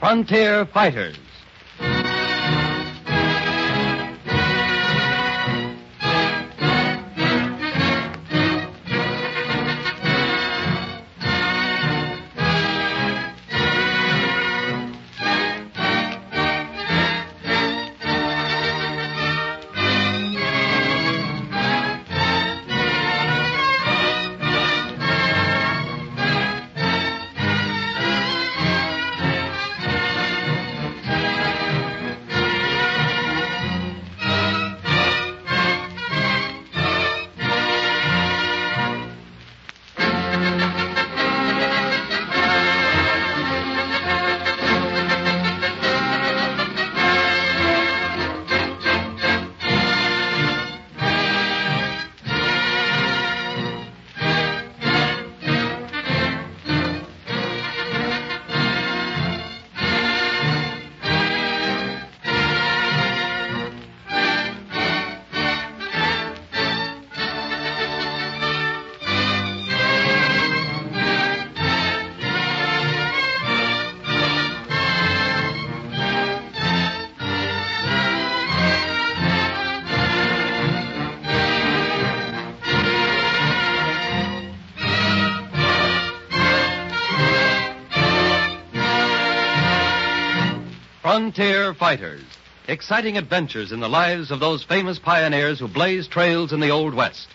Frontier Fighters. Frontier Fighters. Exciting adventures in the lives of those famous pioneers who blazed trails in the Old West.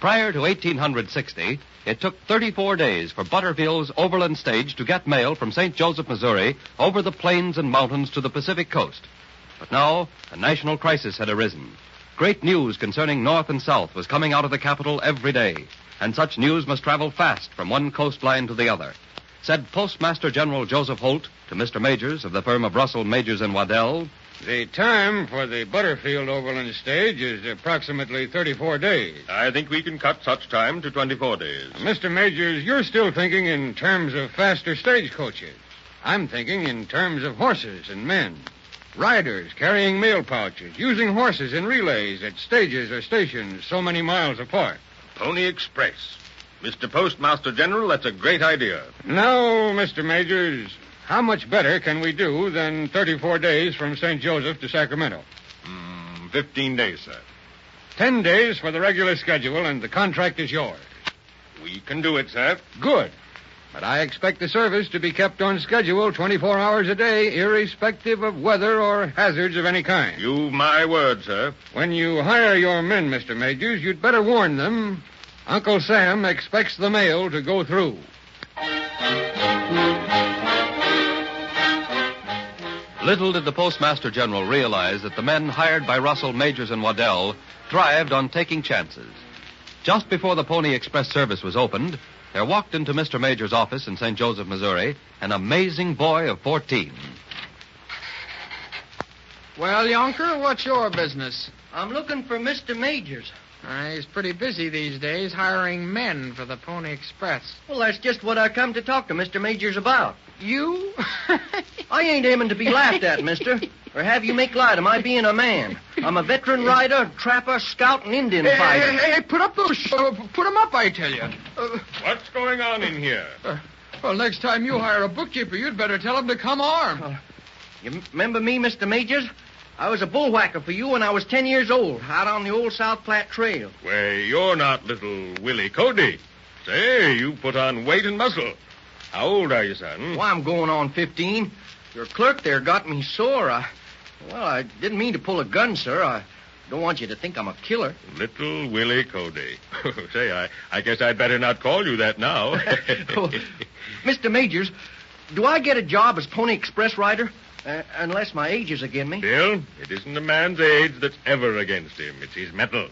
Prior to 1860, it took 34 days for Butterfield's overland stage to get mail from St. Joseph, Missouri, over the plains and mountains to the Pacific coast. But now, a national crisis had arisen. Great news concerning North and South was coming out of the capital every day, and such news must travel fast from one coastline to the other. Said Postmaster General Joseph Holt to Mr. Majors of the firm of Russell, Majors, and Waddell, "The time for the Butterfield overland stage is approximately 34 days. I think we can cut such time to 24 days. Mr. Majors, you're still thinking in terms of faster stagecoaches. I'm thinking in terms of horses and men. Riders carrying mail pouches, using horses in relays at stages or stations so many miles apart. Pony Express. Mr. Postmaster General, that's a great idea. Now, Mr. Majors, how much better can we do than 34 days from St. Joseph to Sacramento? 15 days, sir. 10 days for the regular schedule, and the contract is yours. We can do it, sir. Good. But I expect the service to be kept on schedule 24 hours a day, irrespective of weather or hazards of any kind. You've my word, sir. When you hire your men, Mr. Majors, you'd better warn them Uncle Sam expects the mail to go through. Little did the Postmaster General realize that the men hired by Russell, Majors, and Waddell thrived on taking chances. Just before the Pony Express service was opened, there walked into Mr. Majors' office in St. Joseph, Missouri, an amazing boy of 14. Well, Yonker, what's your business? I'm looking for Mr. Majors. He's pretty busy these days hiring men for the Pony Express. Well, that's just what I come to talk to Mr. Majors about. You? I ain't aiming to be laughed at, mister, or have you make light of my being a man. I'm a veteran rider, trapper, scout, and Indian fighter. Hey, put up those... put them up, I tell you. What's going on in here? Well, next time you hire a bookkeeper, you'd better tell him to come armed. You remember me, Mr. Majors? I was a bullwhacker for you when I was 10 years old, out on the old South Platte Trail. Well, you're not little Willie Cody. Say, you put on weight and muscle. How old are you, son? Well, I'm going on 15. Your clerk there got me sore. I didn't mean to pull a gun, sir. I don't want you to think I'm a killer. Little Willie Cody. Say, I guess I'd better not call you that now. Mr. Majors, do I get a job as Pony Express rider? Unless my age is against me. Bill, it isn't a man's age that's ever against him. It's his mettle.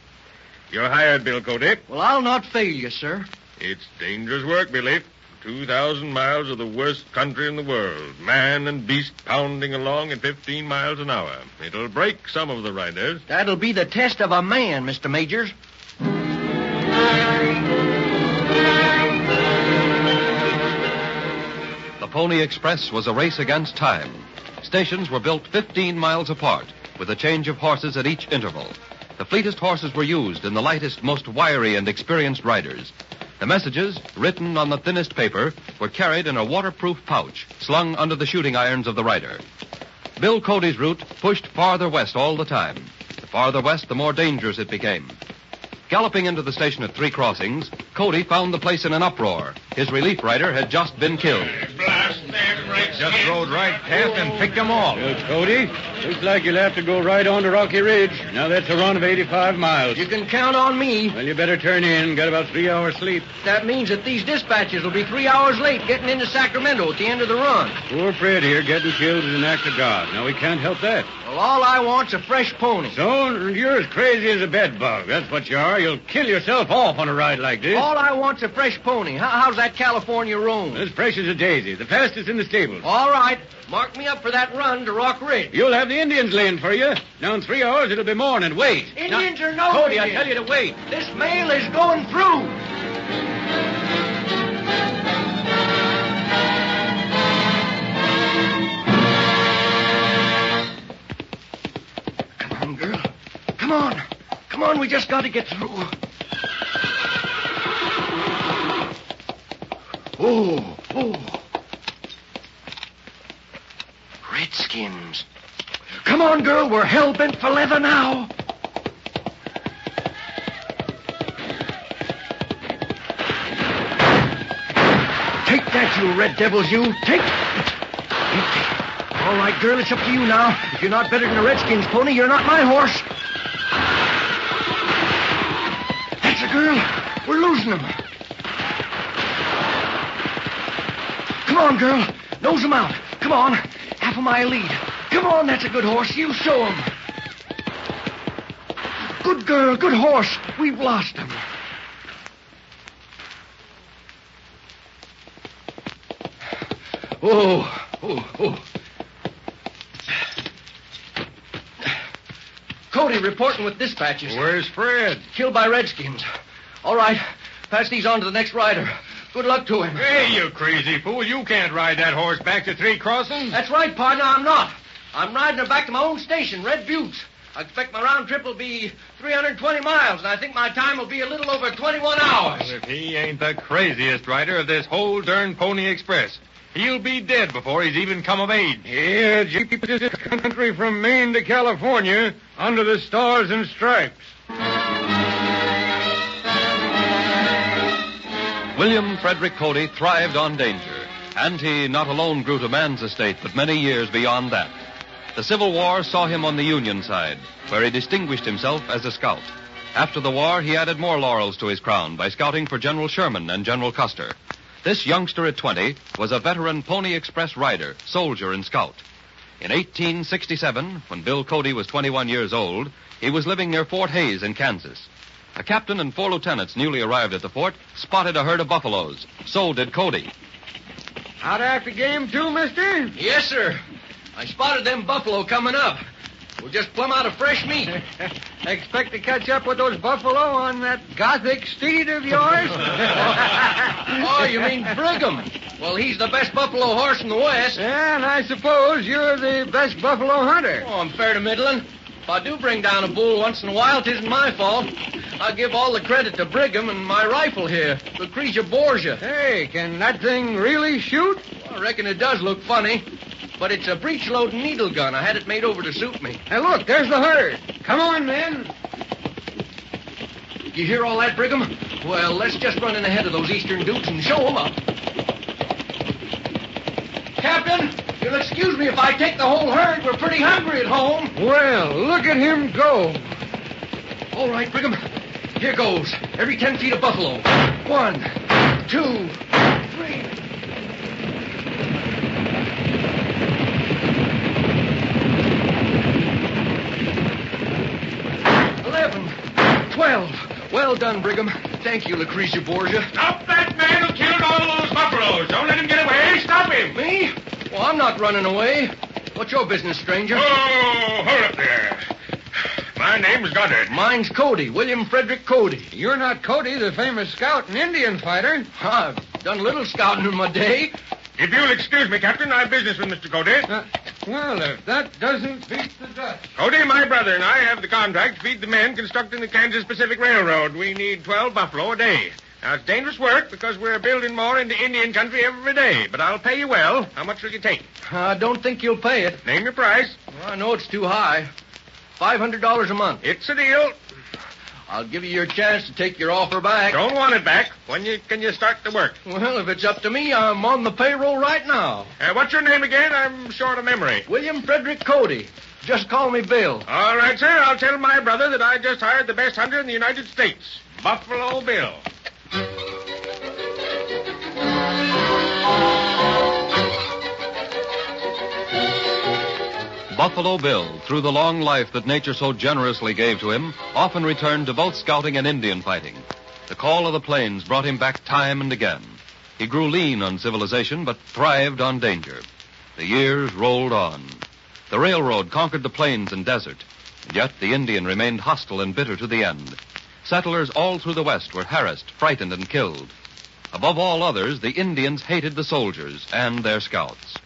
You're hired, Bill Cody. Well, I'll not fail you, sir. It's dangerous work, Billy. 2,000 miles of the worst country in the world. Man and beast pounding along at 15 miles an hour. It'll break some of the riders. That'll be the test of a man, Mr. Majors. The Pony Express was a race against time. Stations were built 15 miles apart, with a change of horses at each interval. The fleetest horses were used and the lightest, most wiry and experienced riders. The messages, written on the thinnest paper, were carried in a waterproof pouch slung under the shooting irons of the rider. Bill Cody's route pushed farther west all the time. The farther west, the more dangerous it became. Galloping into the station at Three Crossings, Cody found the place in an uproar. His relief rider had just been killed. Blast them Redskins. Just rode right past and picked them off. Well, Cody, looks like you'll have to go right on to Rocky Ridge. Now that's a run of 85 miles. You can count on me. Well, you better turn in. Got about 3 hours sleep. That means that these dispatches will be 3 hours late getting into Sacramento at the end of the run. Poor Fred here getting killed is an act of God. Now, we can't help that. Well, all I want's a fresh pony. So, you're as crazy as a bedbug. That's what you are. You'll kill yourself off on a ride like this. All I want's a fresh pony. How's that California roan? As fresh as a daisy. The fastest in the stables. All right. Mark me up for that run to Rock Ridge. You'll have the Indians laying for you. Now, in 3 hours, it'll be morning. Wait. Indians or no Cody, Indians? I tell you to wait. This mail is going through. Come on, girl. Come on. Come on, we just got to get through. Oh. Redskins. Come on, girl. We're hell-bent for leather now. Take that, you red devils, you. Take. All right, girl, it's up to you now. If you're not better than a Redskins pony, you're not my horse. That's a girl. We're losing them. Come on, girl. Nose them out. Come on. Half a mile lead. Come on, that's a good horse. You show him. Good girl, good horse. We've lost him. Oh. Cody reporting with dispatches. Where's Fred? Killed by Redskins. All right, pass these on to the next rider. Good luck to him. Hey, you crazy fool. You can't ride that horse back to Three Crossings. That's right, partner, I'm not. I'm riding her back to my own station, Red Buttes. I expect my round trip will be 320 miles, and I think my time will be a little over 21 hours. Well, if he ain't the craziest rider of this whole darn Pony Express, he'll be dead before he's even come of age. Yeah, jeep this country from Maine to California under the stars and stripes. William Frederick Cody thrived on danger, and he not alone grew to man's estate, but many years beyond that. The Civil War saw him on the Union side, where he distinguished himself as a scout. After the war, he added more laurels to his crown by scouting for General Sherman and General Custer. This youngster at 20 was a veteran Pony Express rider, soldier, and scout. In 1867, when Bill Cody was 21 years old, he was living near Fort Hays in Kansas. A captain and 4 lieutenants newly arrived at the fort spotted a herd of buffaloes. So did Cody. Out after game 2, mister? Yes, sir. I spotted them buffalo coming up. We're just plumb out of fresh meat. Expect to catch up with those buffalo on that Gothic steed of yours? Oh, you mean Brigham? Well, he's the best buffalo horse in the West. Yeah, and I suppose you're the best buffalo hunter. Oh, I'm fair to middling. If I do bring down a bull once in a while, 'tisn't my fault. I give all the credit to Brigham and my rifle here, Lucretia Borgia. Hey, can that thing really shoot? Well, I reckon it does look funny. But it's a breech-loading needle gun. I had it made over to suit me. Hey, look, there's the herd. Come on, men. You hear all that, Brigham? Well, let's just run in ahead of those Eastern Dukes and show them up. Captain, you'll excuse me if I take the whole herd. We're pretty hungry at home. Well, look at him go. All right, Brigham. Here goes. Every 10 feet of buffalo. 1, 2, 3. 11, 12. Well done, Brigham. Thank you, Lucretia Borgia. Stop that man who killed all those buffaloes. Don't let him get away. Stop him. Me? Well, I'm not running away. What's your business, stranger? Oh, hold up there. My name's Goddard. Mine's Cody, William Frederick Cody. You're not Cody, the famous scout and Indian fighter. I've done a little scouting in my day. If you'll excuse me, Captain, I have business with Mr. Cody. Well, if that doesn't beat the Dutch. Cody, my brother, and I have the contract to feed the men constructing the Kansas Pacific Railroad. We need 12 buffalo a day. Now, it's dangerous work because we're building more into Indian country every day, but I'll pay you well. How much will you take? I don't think you'll pay it. Name your price. Well, I know it's too high. $500 a month. It's a deal. I'll give you your chance to take your offer back. Don't want it back. When can you start the work? Well, if it's up to me, I'm on the payroll right now. What's your name again? I'm short of memory. William Frederick Cody. Just call me Bill. All right, sir. I'll tell my brother that I just hired the best hunter in the United States, Buffalo Bill. Buffalo Bill, through the long life that nature so generously gave to him, often returned to both scouting and Indian fighting. The call of the plains brought him back time and again. He grew lean on civilization, but thrived on danger. The years rolled on. The railroad conquered the plains and desert, and yet the Indian remained hostile and bitter to the end. Settlers all through the West were harassed, frightened, and killed. Above all others, the Indians hated the soldiers and their scouts.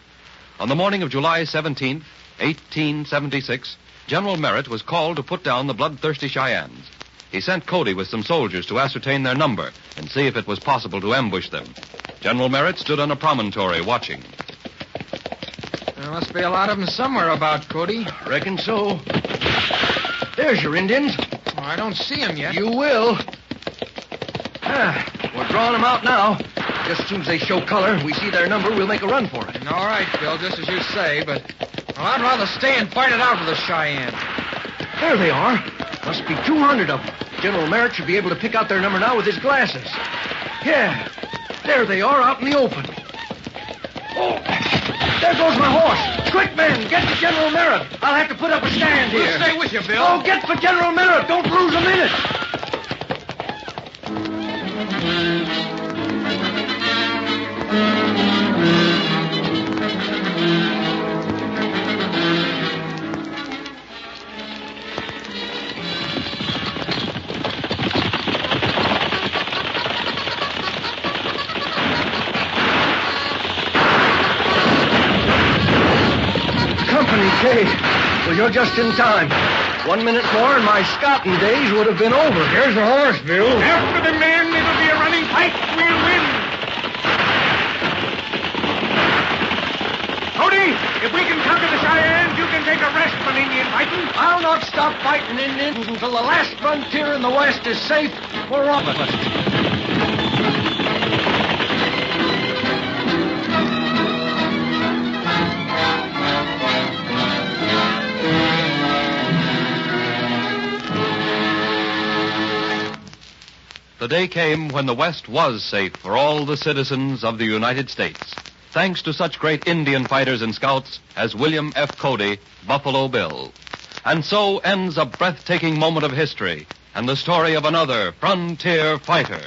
On the morning of July 17th, 1876, General Merritt was called to put down the bloodthirsty Cheyennes. He sent Cody with some soldiers to ascertain their number and see if it was possible to ambush them. General Merritt stood on a promontory watching. There must be a lot of them somewhere about, Cody. Reckon so. There's your Indians. Oh, I don't see them yet. You will. We're drawing them out now. Just as soon as they show color and we see their number, we'll make a run for it. All right, Bill, just as you say, but I'd rather stay and fight it out with the Cheyennes. There they are. Must be 200 of them. General Merritt should be able to pick out their number now with his glasses. Yeah, there they are out in the open. Oh, there goes my horse. Quick, men, get to General Merritt. I'll have to put up a stand here. We'll stay with you, Bill. Oh, get for General Merritt. Don't lose a minute. Kate, well, you're just in time. 1 minute more and my scouting days would have been over. Here's the horse, Bill. After the men, it'll be a running fight. We'll win. Cody, if we can conquer the Cheyennes, you can take a rest from Indian fighting. I'll not stop fighting Indians until the last frontier in the West is safe for all of us. The day came when the West was safe for all the citizens of the United States, thanks to such great Indian fighters and scouts as William F. Cody, Buffalo Bill. And so ends a breathtaking moment of history and the story of another frontier fighter.